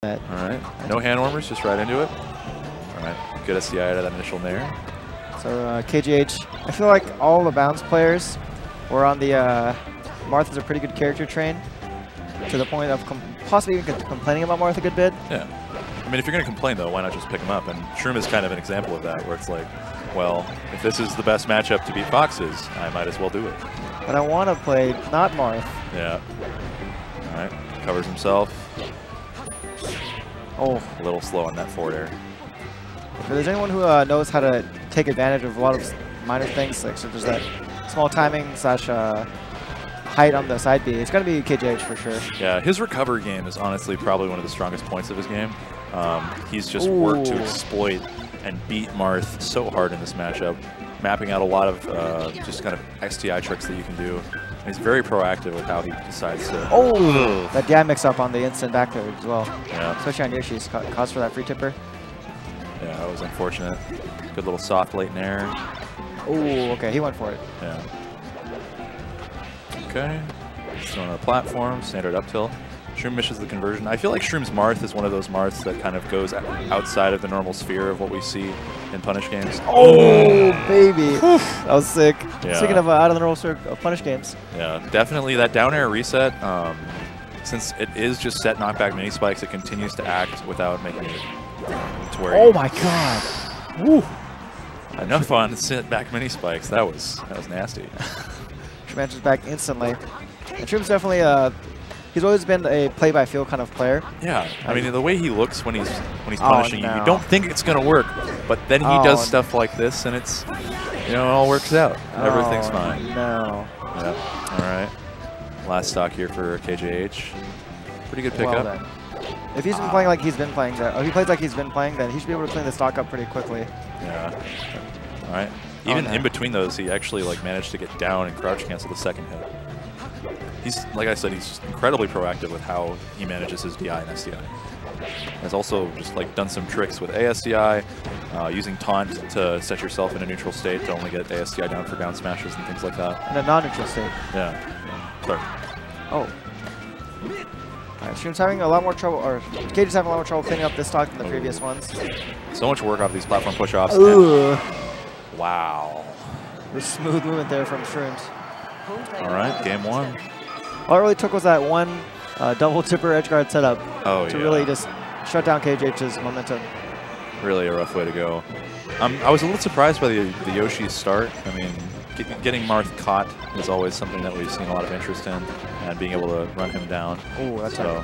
Alright, no hand warmers, just right into it. Alright, good SDI out of that initial nair. So KJH, I feel like all the bounce players were on the Marth is a pretty good character train to the point of possibly even complaining about Marth a good bit. Yeah. I mean, if you're going to complain, though, why not just pick him up? And Shroomed is kind of an example of that, where it's like, well, if this is the best matchup to beat Foxes, I might as well do it. But I want to play not Marth. Yeah. All right. Covers himself. Oh. A little slow on that forward air. If there's anyone who knows how to take advantage of a lot of minor things, like such as that small timing slash height on the side B, it's going to be KJH for sure. Yeah, his recovery game is honestly probably one of the strongest points of his game. He's just worked to exploit and beat Marth so hard in this matchup, mapping out a lot of just kind of XTI tricks that you can do. And he's very proactive with how he decides to... Oh! That DI mix-up on the instant back third as well. Yeah. Especially on Yoshi's cause for that free tipper. Yeah, that was unfortunate. Good little soft late nair. Oh, okay, he went for it. Yeah. Okay. Still on a platform, standard up tilt. Shroomed misses the conversion. I feel like Shroomed's Marth is one of those Marths that kind of goes outside of the normal sphere of what we see in punish games. Oh, baby. That was sick. Yeah. Speaking of out of the normal sphere of punish games. Yeah, definitely that down air reset. Since it is just set knockback mini spikes, it continues to act without making it to where oh my god. Woo. Enough on set back mini spikes. That was nasty. Shroomed is back instantly. And Shroomed's definitely he's always been a play-by-feel kind of player. Yeah, I mean the way he looks when he's punishing you don't think it's gonna work, but then he does stuff like this, and it's it all works out. Everything's fine. No. Yeah. All right. Last stock here for KJH. Pretty good pickup. Well if he's been playing like he's been playing, if he plays like he's been playing, then he should be able to clean the stock up pretty quickly. Yeah. All right. Even in between those, he actually managed to get down and crouch cancel the second hit. He's, like I said, he's just incredibly proactive with how he manages his DI and SDI. He's also just done some tricks with ASDI, using taunt to set yourself in a neutral state to only get ASDI down for down smashes and things like that. In a non-neutral state. Yeah. Sorry. Oh. Alright, Shroomed's having a lot more trouble, or KJ's having a lot more trouble cleaning up this stock than the previous ones. So much work off these platform push-offs. Wow. The smooth movement there from Shroomed. All right, game one. All it really took was that one double tipper edge guard setup to really just shut down KJH's momentum. Really a rough way to go. I was a little surprised by the Yoshi start. I mean, getting Marth caught is always something that we've seen a lot of interest in, and being able to run him down. Oh, that's so.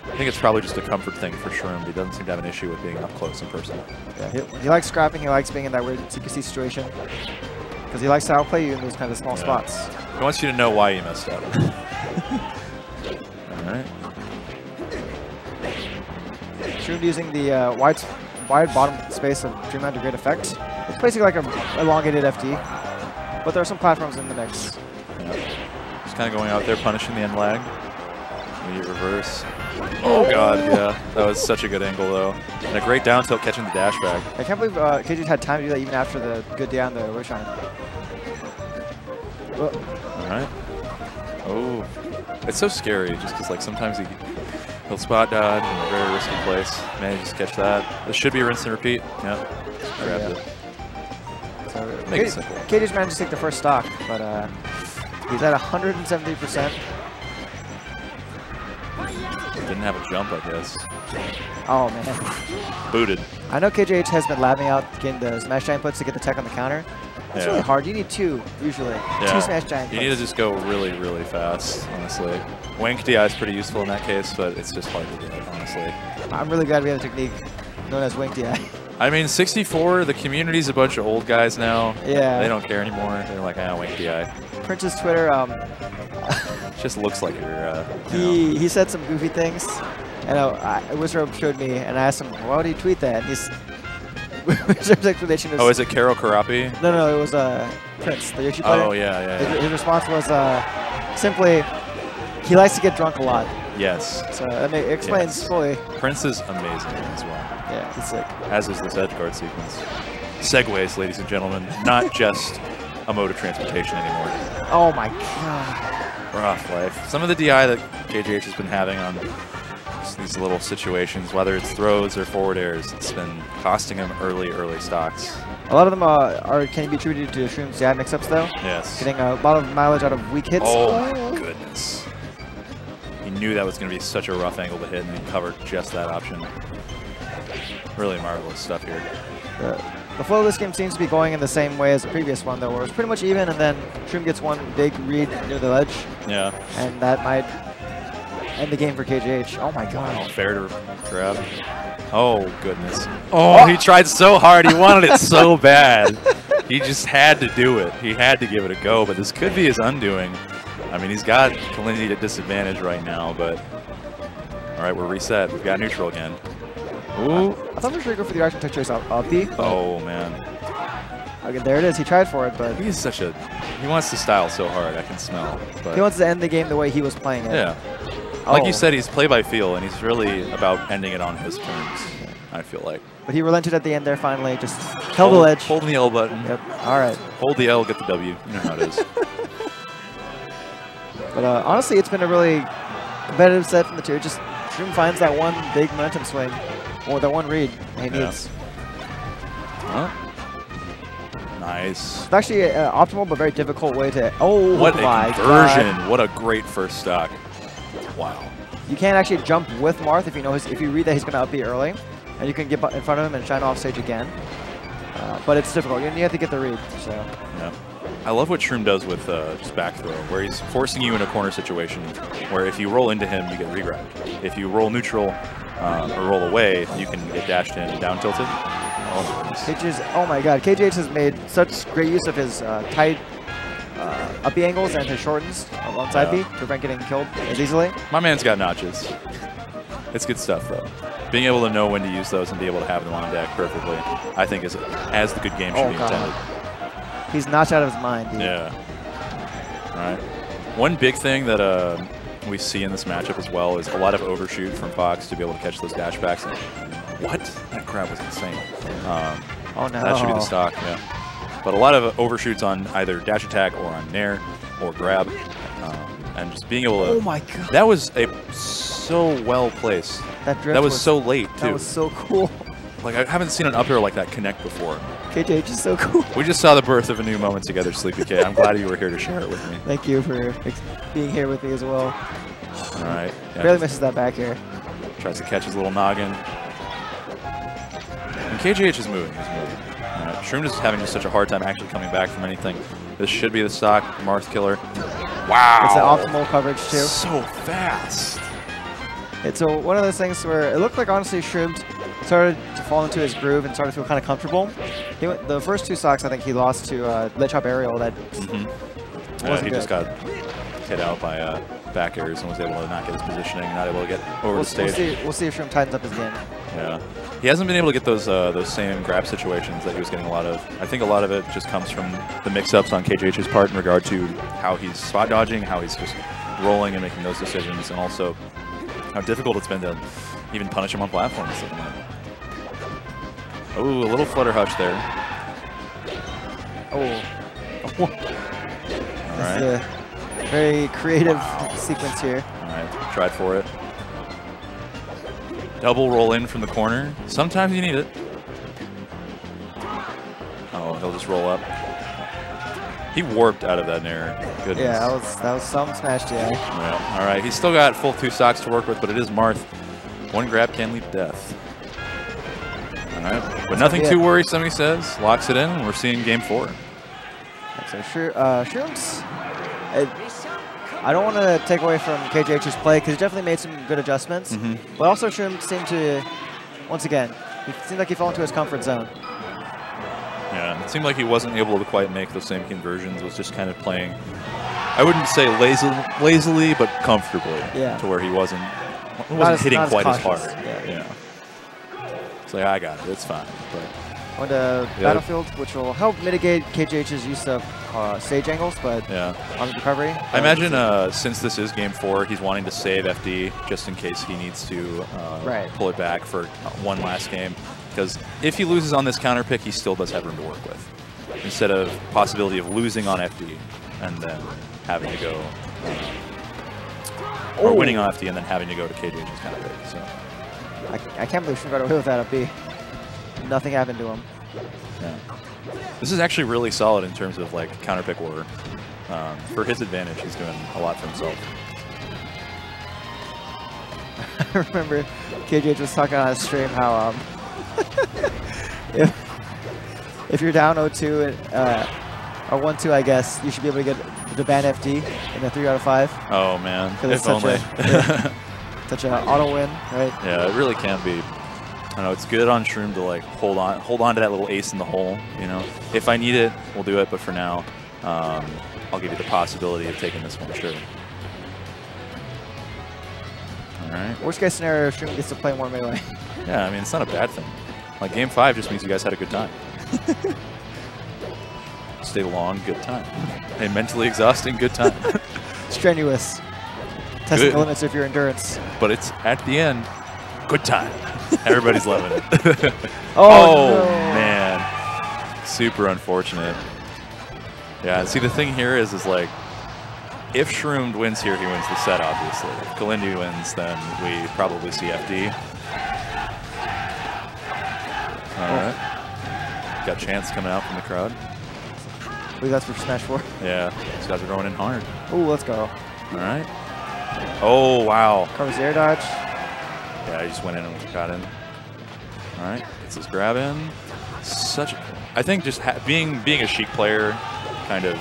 I think it's probably just a comfort thing for Shroomed. He doesn't seem to have an issue with being up close in person. Yeah, he likes scrapping. He likes being in that weird CQC situation because he likes to outplay you in those kind of small spots. He wants you to know why you messed up. All right. Shroomed using the wide bottom space of Dreamland to great effect. It's basically like an elongated FD, but there are some platforms in the mix. Yeah. Just kind of going out there, punishing the end lag. Immediate reverse. Oh god, yeah. That was such a good angle though. And a great down tilt catching the dash back. I can't believe KJ had time to do that even after the good down the wish on. Alright. Oh. It's so scary just because sometimes he'll spot dodge in a very risky place. Manages to catch that. This should be a rinse and repeat. Yeah. Grabbed it. So make it simple. KJ's managed to take the first stock, but he's at 170%. Didn't have a jump, I guess. Oh, man. Booted. I know KJH has been labbing out getting the smash giant puts to get the tech on the counter. It's really hard. You need two, usually. Yeah. 2 smash giant puts. You need to just go really, really fast, honestly. Wank DI is pretty useful in that case, but it's just hard to do it, honestly. I'm really glad we have a technique known as Wank DI. I mean, 64, the community's a bunch of old guys now. Yeah. They don't care anymore. They're like, Wank DI. Prince's Twitter, just looks like you're, he said some goofy things, and Wizard showed me, and I asked him, why would he tweet that? And Wizard's explanation is... Oh, is it Karo Karapi? No, it was Prince, the Yoshi player. Oh, yeah. His response was simply, he likes to get drunk a lot. Yes. So that explains fully. Prince is amazing as well. Yeah, he's sick. As is this edge guard sequence. Segways, ladies and gentlemen, not just a mode of transportation anymore. Oh my god. Rough life. Some of the DI that KJH has been having on these little situations, whether it's throws or forward airs, it's been costing him early stocks. A lot of them can be attributed to Shroomed's DI mix-ups, though. Yes. Getting a lot of mileage out of weak hits. Oh, my goodness. He knew that was going to be such a rough angle to hit, and he covered just that option. Really marvelous stuff here. The flow of this game seems to be going in the same way as the previous one, though, where it's pretty much even, and then Shroomed gets one big read near the ledge. Yeah. And that might end the game for KJH. Oh, my God. Wow, fair to grab. Oh, goodness. Oh, he tried so hard. He wanted it so bad. He just had to do it. He had to give it a go, but this could be his undoing. I mean, he's got Kalahari at disadvantage right now, but... All right, we're reset. We've got neutral again. Ooh. I thought for sure go for the reaction tech choice up B. Oh, man. Okay, there it is. He tried for it, but... He's such a... He wants to style so hard, I can smell. But he wants to end the game the way he was playing it. Yeah. Like you said, he's play by feel, and he's really about ending it on his terms, I feel like. But he relented at the end there finally, just held the ledge. Holding the L button. Yep. All right. Hold the L, get the W. You know how it is. But honestly, it's been a really competitive set from the two. Just Shroomed finds that one big momentum swing, or that one read he needs. Huh? Nice. It's actually an optimal but very difficult way to... Oh, what my a conversion. God. What a great first stock. Wow. You can't actually jump with Marth if you know if you read that he's going to up B early, and you can get in front of him and shine off stage again. But it's difficult. You have to get the read. So. Yeah. I love what Shroomed does with just back throw, where he's forcing you in a corner situation, where if you roll into him, you get re-grabbed. If you roll neutral or roll away, you can get dashed in and down tilted. Oh my God, KJH has made such great use of his tight up B angles and his shortens on side B to prevent getting killed as easily. My man's got notches. It's good stuff, though. Being able to know when to use those and be able to have them on deck perfectly, I think, is as the good game should be intended. He's notched out of his mind, dude. Yeah. All right. One big thing that we see in this matchup as well is a lot of overshoot from Fox to be able to catch those dashbacks. What? That grab was insane. Oh, no. That should be the stock, yeah. But a lot of overshoots on either dash attack or on nair or grab. And just being able to... Oh, my God. That was so well placed. That was so late, too. That was so cool. Like, I haven't seen an up air like that connect before. KJH is so cool. We just saw the birth of a new moment together, Sleepy K. I'm glad you were here to share it with me. Thank you for being here with me as well. All right. Yeah, barely misses that back air. Tries to catch his little noggin. And KJH is moving. He's moving. All right. Shroomed is having just such a hard time actually coming back from anything. This should be the stock Marth killer. Wow. It's an optimal coverage, too. So fast. It's one of those things where it looked like, honestly, Shroomed started to fall into his groove and started to feel kind of comfortable. The first two stocks, I think he lost to ledge hop aerial. That wasn't he good. just got hit out by back airs and was able to not get his positioning, not able to get over the stage. We'll see if Shroomed tightens up his game. Yeah, he hasn't been able to get those same grab situations that he was getting a lot of. I think a lot of it just comes from the mix-ups on KJH's part in regard to how he's spot dodging, how he's just rolling and making those decisions, and also how difficult it's been to even punish him on platforms. Oh, a little flutter hutch there. Oh. All right. This is a very creative sequence here. All right, tried for it. Double roll in from the corner. Sometimes you need it. Oh, he'll just roll up. He warped out of that nair. Goodness. Yeah, that was some smash DI. Yeah. All right, he's still got full 2 stocks to work with, but it is Marth. One grab can lead to death. All right, but nothing too worrisome, he says. Locks it in, and we're seeing game 4. So Shroomed's, I don't want to take away from KJH's play because he definitely made some good adjustments. But also Shroomed seemed to, once again, he seemed like he fell into his comfort zone. Yeah, it seemed like he wasn't able to quite make those same conversions. Was just kind of playing, I wouldn't say lazily, but comfortably. Yeah. To where he wasn't hitting quite as hard. Yeah. It's like, I got it. It's fine. But on to Battlefield, which will help mitigate KJH's use of stage angles, but on the recovery. I imagine since this is game 4, he's wanting to save FD just in case he needs to pull it back for one last game. Because if he loses on this counter pick, he still does have room to work with. Instead of possibility of losing on FD and then having to go. or winning on FD and then having to go to KJH's counterpick. So I can't believe Shroomed got away with that up B. Nothing happened to him. yeah. This is actually really solid in terms of like counterpick order. For his advantage, he's doing a lot for himself. I remember KJH was talking on his stream how if you're down 0-2 or 1-2, I guess you should be able to get the ban FD in the 3 out of 5. Oh man, if only. Such an auto win, right? Yeah, it really can be. I know it's good on Shroomed to like hold on to that little ace in the hole. You know, if I need it, we'll do it. But for now, I'll give you the possibility of taking this one, sure. All right. Worst case scenario, Shroomed gets to play more melee. Yeah, I mean it's not a bad thing. Like game 5 just means you guys had a good time. Stay long, good time. A mentally exhausting, good time. Strenuous. Testing the limits of your endurance. But it's at the end, good time. Everybody's loving it. Oh no. Man, super unfortunate. Yeah, see the thing here is like, if Shroomed wins here, he wins the set, obviously. If Kalindi wins, then we probably see FD. All right. Got Chance coming out from the crowd. I believe that's for Smash 4. Yeah, these guys are going in hard. Oh, let's go. All right. Oh, wow. Covers the air dodge. Yeah, he just went in and got in. All right, gets his grab in. I think just being a Sheik player kind of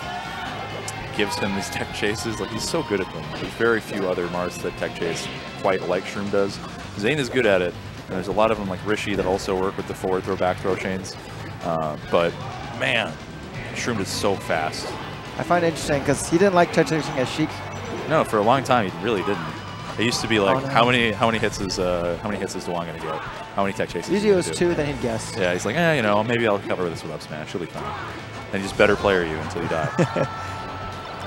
gives him these tech chases. Like, he's so good at them. There's very few other Marths that tech chase quite like Shroomed does. Zane is good at it, and there's a lot of them like Rishi that also work with the forward throw, back throw chains. But man, Shroomed is so fast. I find it interesting because he didn't like tech chasing as Sheik. No, for a long time he really didn't. It used to be like, how many hits is Dewang gonna get? How many tech chases? Usually it was 2, then he'd guess. Yeah, he's like, you know, maybe I'll cover this with up smash. He'll be fine. And just better player you until you die.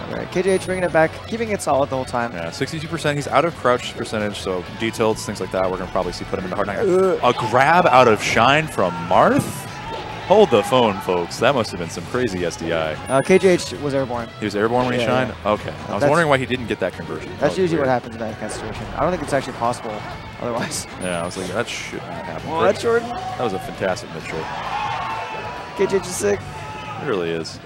All right, KJH bringing it back, keeping it solid the whole time. Yeah, 62%. He's out of crouch percentage, so D-tilts, things like that, we're gonna probably see put him in the hard 9. A grab out of Shine from Marth? Hold the phone, folks. That must have been some crazy SDI. KJH was airborne. He was airborne when he shined? Yeah. Okay. I was wondering why he didn't get that conversion. That's usually what happens in that kind of situation. I don't think it's actually possible otherwise. Yeah, I was like, that should not happen. Well, that's Jordan. That was a fantastic mid-short. KJH is sick. It really is.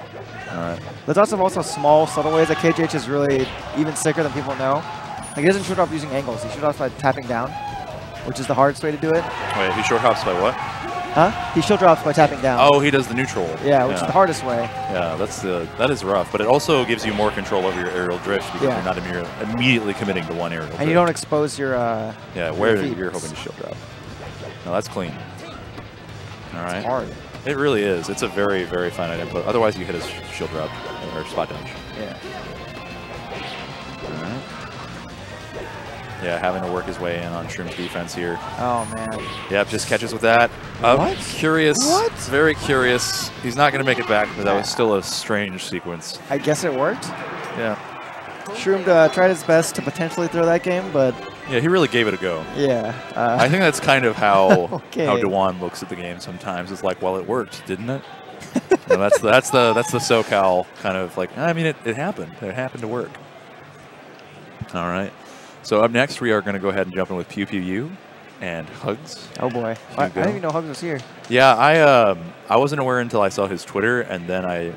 All right. There's also small, subtle ways that KJH is really even sicker than people know. Like, he doesn't short off using angles. He short offs by tapping down, which is the hardest way to do it. Wait, he short hops by what? Huh? He shield drops by tapping down. Oh, he does the neutral. Yeah, which is the hardest way. Yeah, that is rough, but it also gives you more control over your aerial drift because you're not immediately committing to one aerial drift. And you don't expose your where you're hoping to shield drop. No, that's clean. All right. It's hard. It really is. It's a very, very finite input. Otherwise, you hit his shield drop or spot dodge. Yeah. All right. Yeah, having to work his way in on Shroom's defense here. Oh, man. Yep, just catches with that. What? Curious. What? Very curious. He's not going to make it back, but that was still a strange sequence. I guess it worked. Yeah. Shroomed tried his best to potentially throw that game, but... Yeah, he really gave it a go. Yeah. I think that's kind of how okay. Dewan looks at the game sometimes. It's like, well, it worked, didn't it? You know, that's the SoCal kind of like, I mean, it happened. It happened to work. All right. So up next, we are going to go ahead and jump in with Pew Pew You and Hugs. Oh boy, I didn't even know Hugs was here. Yeah, I wasn't aware until I saw his Twitter, and then I